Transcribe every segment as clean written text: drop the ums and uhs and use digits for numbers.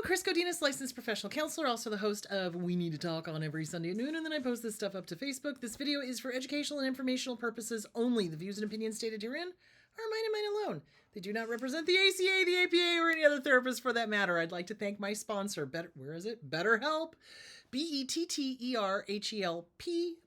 Chris Godinez, licensed professional counselor, also the host of We Need to Talk on every Sunday at noon, and then I post this stuff up to Facebook. This video is for educational and informational purposes only. The views and opinions stated herein are mine and mine alone. They do not represent the ACA, the APA, or any other therapist for that matter. I'd like to thank my sponsor, BetterHelp, BetterHelp,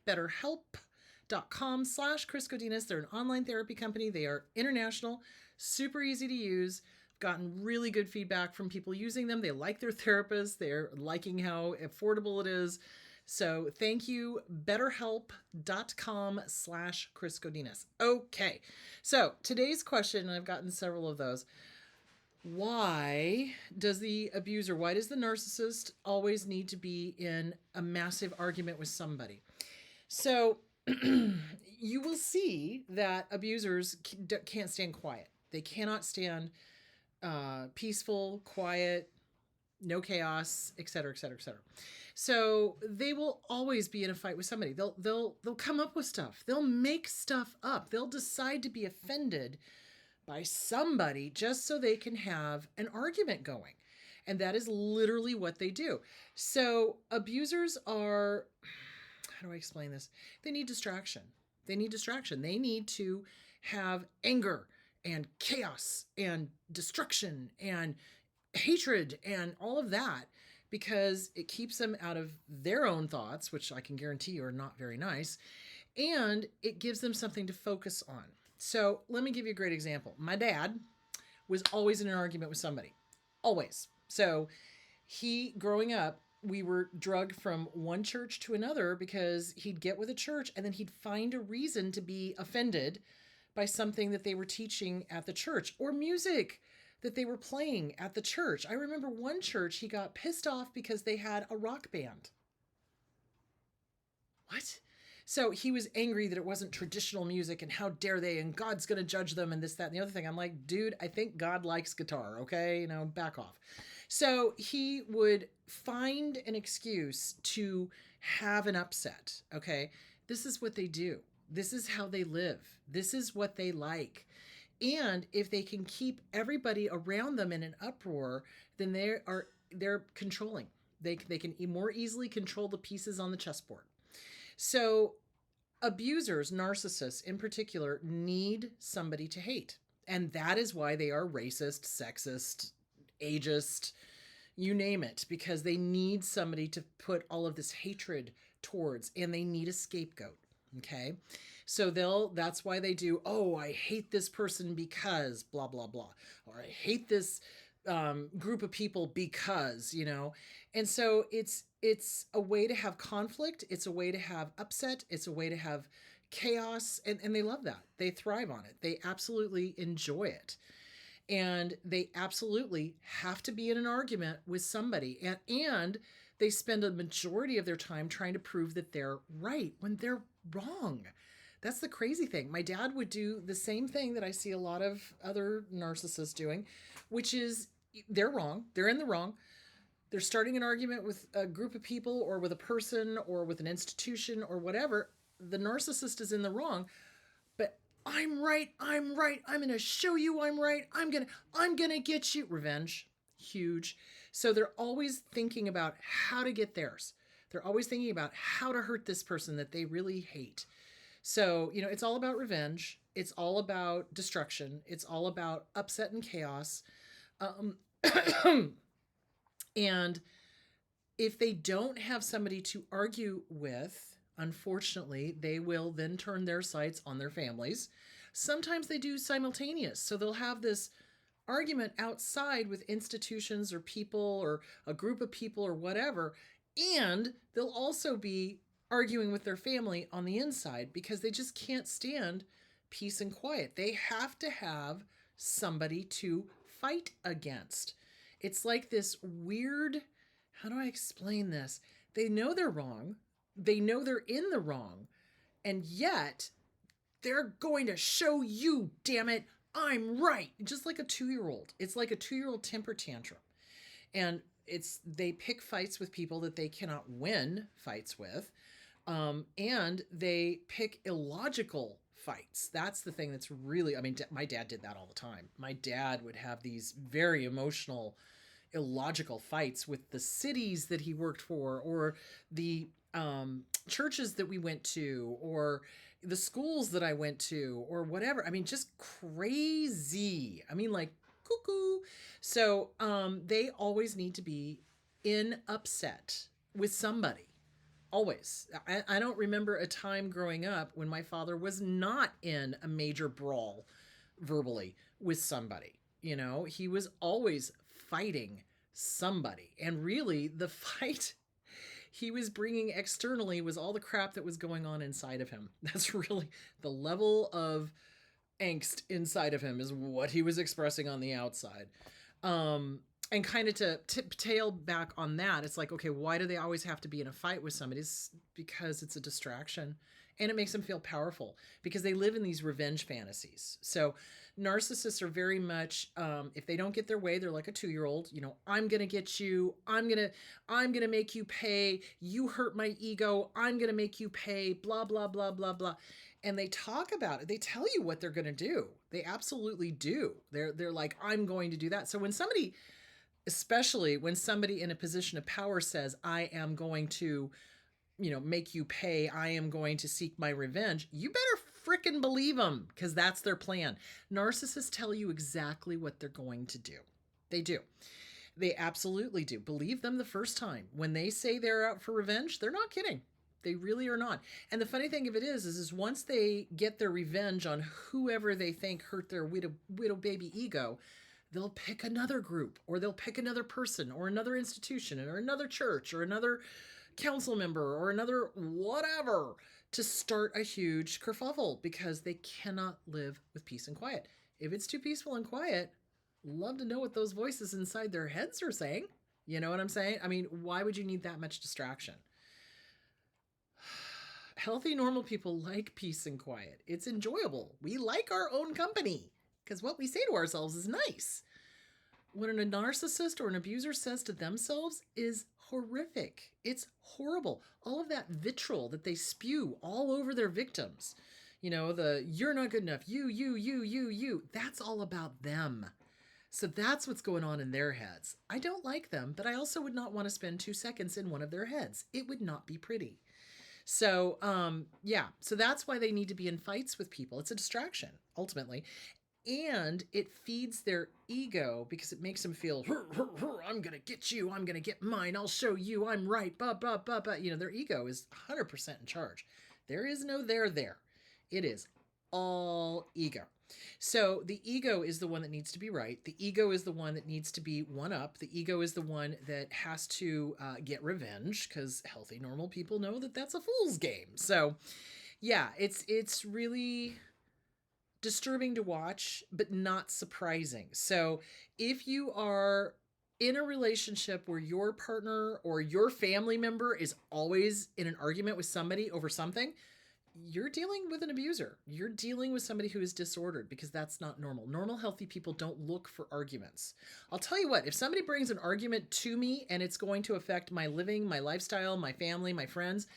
BetterHelp.com/Chris Godinez. They're an online therapy company. They are international, super easy to use. Gotten really good feedback from people using them. They like their therapists. They're liking how affordable it is. So thank you, betterhelp.com/Chris Godinez. Okay, so today's question, and I've gotten several of those. Why does the narcissist always need to be in a massive argument with somebody? So you will see that abusers can't stand quiet. They cannot stand peaceful, quiet, no chaos, etc., etc., etc. So they will always be in a fight with somebody. They'll come up with stuff. They'll make stuff up. They'll decide to be offended by somebody just so they can have an argument going. And that is literally what they do. So abusers are, how do I explain this? They need distraction. They need distraction. They need to have anger and chaos and destruction and hatred and all of that, because it keeps them out of their own thoughts, which I can guarantee you are not very nice, and it gives them something to focus on. So let me give you a great example. My dad was always in an argument with somebody, always. So growing up, we were drugged from one church to another because he'd get with a church and then he'd find a reason to be offended by something that they were teaching at the church or music that they were playing at the church. I remember one church, he got pissed off because they had a rock band. What? So he was angry that it wasn't traditional music and how dare they, and God's going to judge them and this, that, and the other thing. I'm like, dude, I think God likes guitar, okay? Back off. So he would find an excuse to have an upset, okay? This is what they do. This is how they live. This is what they like. And if they can keep everybody around them in an uproar, then they're controlling. They can more easily control the pieces on the chessboard. So abusers, narcissists in particular, need somebody to hate. And that is why they are racist, sexist, ageist, you name it, because they need somebody to put all of this hatred towards, and they need a scapegoat. Okay. So that's why they do, oh, I hate this person because blah, blah, blah. Or I hate this group of people because, and so it's a way to have conflict. It's a way to have upset. It's a way to have chaos. And they love that. They thrive on it. They absolutely enjoy it. And they absolutely have to be in an argument with somebody. And they spend a majority of their time trying to prove that they're right when they're wrong. That's the crazy thing. My dad would do the same thing that I see a lot of other narcissists doing, which is they're wrong. They're in the wrong. They're starting an argument with a group of people or with a person or with an institution or whatever. The narcissist is in the wrong, but I'm right. I'm going to show you I'm right. I'm going to get you. Revenge. Huge. So they're always thinking about how to get theirs. They're always thinking about how to hurt this person that they really hate. So, it's all about revenge. It's all about destruction. It's all about upset and chaos. And if they don't have somebody to argue with, unfortunately, they will then turn their sights on their families. Sometimes they do simultaneous. So they'll have this argument outside with institutions or people or a group of people or whatever. And they'll also be arguing with their family on the inside because they just can't stand peace and quiet. They have to have somebody to fight against. It's like this weird, how do I explain this? They know they're wrong. They know they're in the wrong. And yet they're going to show you, damn it, I'm right. Just like a 2-year-old. It's like a 2-year-old temper tantrum. And they pick fights with people that they cannot win fights with. And they pick illogical fights. That's the thing that's really, my dad did that all the time. My dad would have these very emotional, illogical fights with the cities that he worked for, or the churches that we went to, or the schools that I went to, or whatever. I mean, just crazy. I mean, like cuckoo. So they always need to be in upset with somebody. Always. I don't remember a time growing up when my father was not in a major brawl verbally with somebody. You know, he was always fighting somebody. And really, the fight he was bringing externally was all the crap that was going on inside of him. That's really the level of angst inside of him, is what he was expressing on the outside. And kind of to tail back on that, it's like, okay, why do they always have to be in a fight with somebody? It's because it's a distraction, and it makes them feel powerful because they live in these revenge fantasies. So narcissists are very much, if they don't get their way, they're like a 2-year-old. You know, I'm gonna get you. I'm gonna make you pay. You hurt my ego. I'm gonna make you pay. Blah blah blah blah blah. And they talk about it. They tell you what they're gonna do. They absolutely do. They're like, I'm going to do that. So when somebody, especially when somebody in a position of power says, I am going to, you know, make you pay, I am going to seek my revenge, you better frickin' believe them, because that's their plan. Narcissists tell you exactly what they're going to do. They do. They absolutely do. Believe them the first time. When they say they're out for revenge, they're not kidding. They really are not. And the funny thing of it is once they get their revenge on whoever they think hurt their widow baby ego, they'll pick another group, or they'll pick another person, or another institution, or another church, or another council member, or another whatever, to start a huge kerfuffle, because they cannot live with peace and quiet. If it's too peaceful and quiet, love to know what those voices inside their heads are saying. You know what I'm saying? I mean, why would you need that much distraction? Healthy, normal people like peace and quiet. It's enjoyable. We like our own company, because what we say to ourselves is nice. What a narcissist or an abuser says to themselves is horrific. It's horrible. All of that vitriol that they spew all over their victims. You know, the you're not good enough, you. That's all about them. So that's what's going on in their heads. I don't like them, but I also would not want to spend 2 seconds in one of their heads. It would not be pretty. So, so that's why they need to be in fights with people. It's a distraction, ultimately. And it feeds their ego, because it makes them feel, I'm going to get you. I'm going to get mine. I'll show you I'm right. Blah, blah, blah, blah. You know, their ego is 100% in charge. There is no there. It is all ego. So the ego is the one that needs to be right. The ego is the one that needs to be one up. The ego is the one that has to get revenge, because healthy, normal people know that that's a fool's game. So yeah, it's really disturbing to watch, but not surprising. So if you are in a relationship where your partner or your family member is always in an argument with somebody over something, you're dealing with an abuser. You're dealing with somebody who is disordered, because that's not normal. Normal, healthy people don't look for arguments. I'll tell you what, if somebody brings an argument to me and it's going to affect my living, my lifestyle, my family, my friends,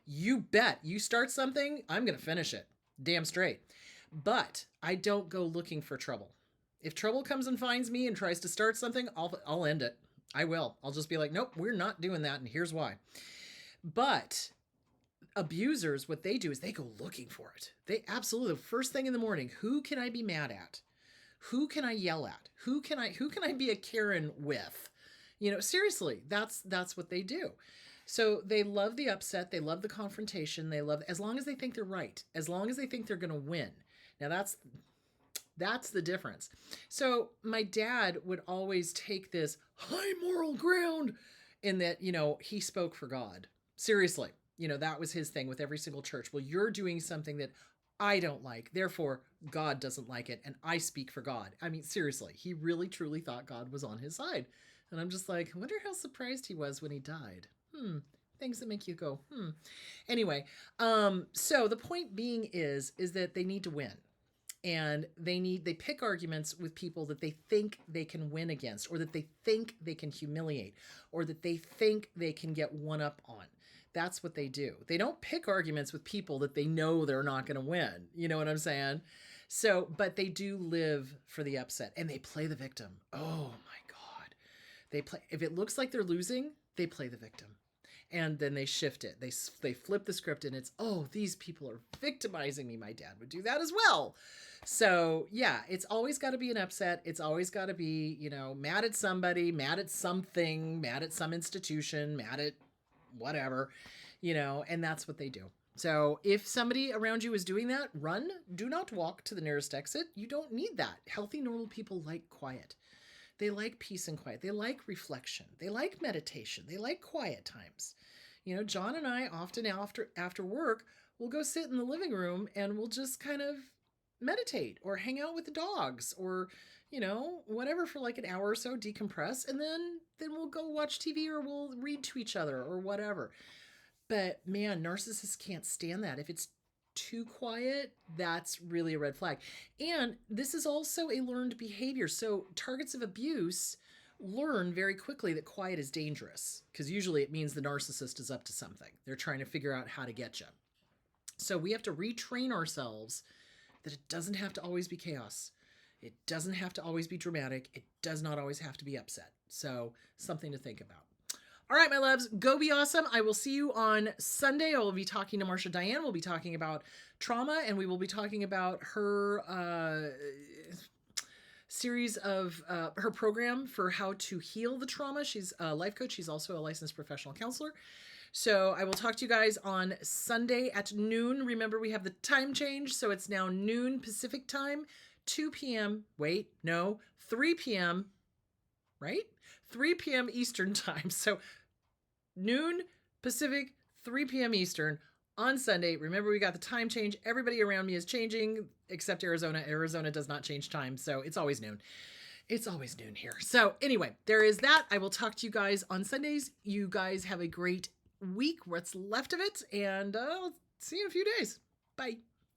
you bet you start something, I'm going to finish it. Damn straight. But I don't go looking for trouble. If trouble comes and finds me and tries to start something, I'll end it. I will. I'll just be like, nope, we're not doing that, and here's why. But abusers, what they do is they go looking for it. They absolutely, first thing in the morning, who can I be mad at? Who can I yell at? Who can I be a Karen with? You know, seriously, that's what they do. So they love the upset. They love the confrontation. They love, as long as they think they're right, as long as they think they're going to win. Now that's the difference. So my dad would always take this high moral ground in that, you know, he spoke for God. Seriously. You know, that was his thing with every single church. Well, you're doing something that I don't like, therefore God doesn't like it, and I speak for God. I mean, seriously, he really truly thought God was on his side. And I'm just like, I wonder how surprised he was when he died. Things that make you go, Anyway, so the point being is that they need to win. And they pick arguments with people that they think they can win against, or that they think they can humiliate, or that they think they can get one up on. That's what they do. They don't pick arguments with people that they know they're not going to win. You know what I'm saying? So, but they do live for the upset, and they play the victim. Oh my God. They play, if it looks like they're losing, they play the victim. And then they shift it. They flip the script and it's, oh, these people are victimizing me. My dad would do that as well. So yeah, it's always got to be an upset. It's always got to be, you know, mad at somebody, mad at something, mad at some institution, mad at whatever, you know, and that's what they do. So if somebody around you is doing that, run. Do not walk to the nearest exit. You don't need that. Healthy, normal people like quiet. They like peace and quiet. They like reflection. They like meditation. They like quiet times. You know, John and I often after work, we'll go sit in the living room and we'll just kind of meditate or hang out with the dogs or, you know, whatever for like an hour or so, decompress, and then we'll go watch TV or we'll read to each other or whatever. But man, narcissists can't stand that. If it's too quiet, that's really a red flag. And this is also a learned behavior. So targets of abuse learn very quickly that quiet is dangerous because usually it means the narcissist is up to something. They're trying to figure out how to get you. So we have to retrain ourselves that it doesn't have to always be chaos. It doesn't have to always be dramatic. It does not always have to be upset. So something to think about. All right, my loves, go be awesome. I will see you on Sunday. I will be talking to Marsha Diane. We'll be talking about trauma, and we will be talking about her series of her program for how to heal the trauma. She's a life coach. She's also a licensed professional counselor. So I will talk to you guys on Sunday at noon. Remember, we have the time change, so it's now noon Pacific time, 2 p.m. Wait, no, 3 p.m., right? 3 p.m. Eastern time. So noon Pacific, 3 p.m. Eastern on Sunday. Remember, we got the time change. Everybody around me is changing except Arizona. Arizona does not change time, so it's always noon. It's always noon here. So anyway, there is that. I will talk to you guys on Sundays. You guys have a great week, what's left of it, and I'll see you in a few days. Bye.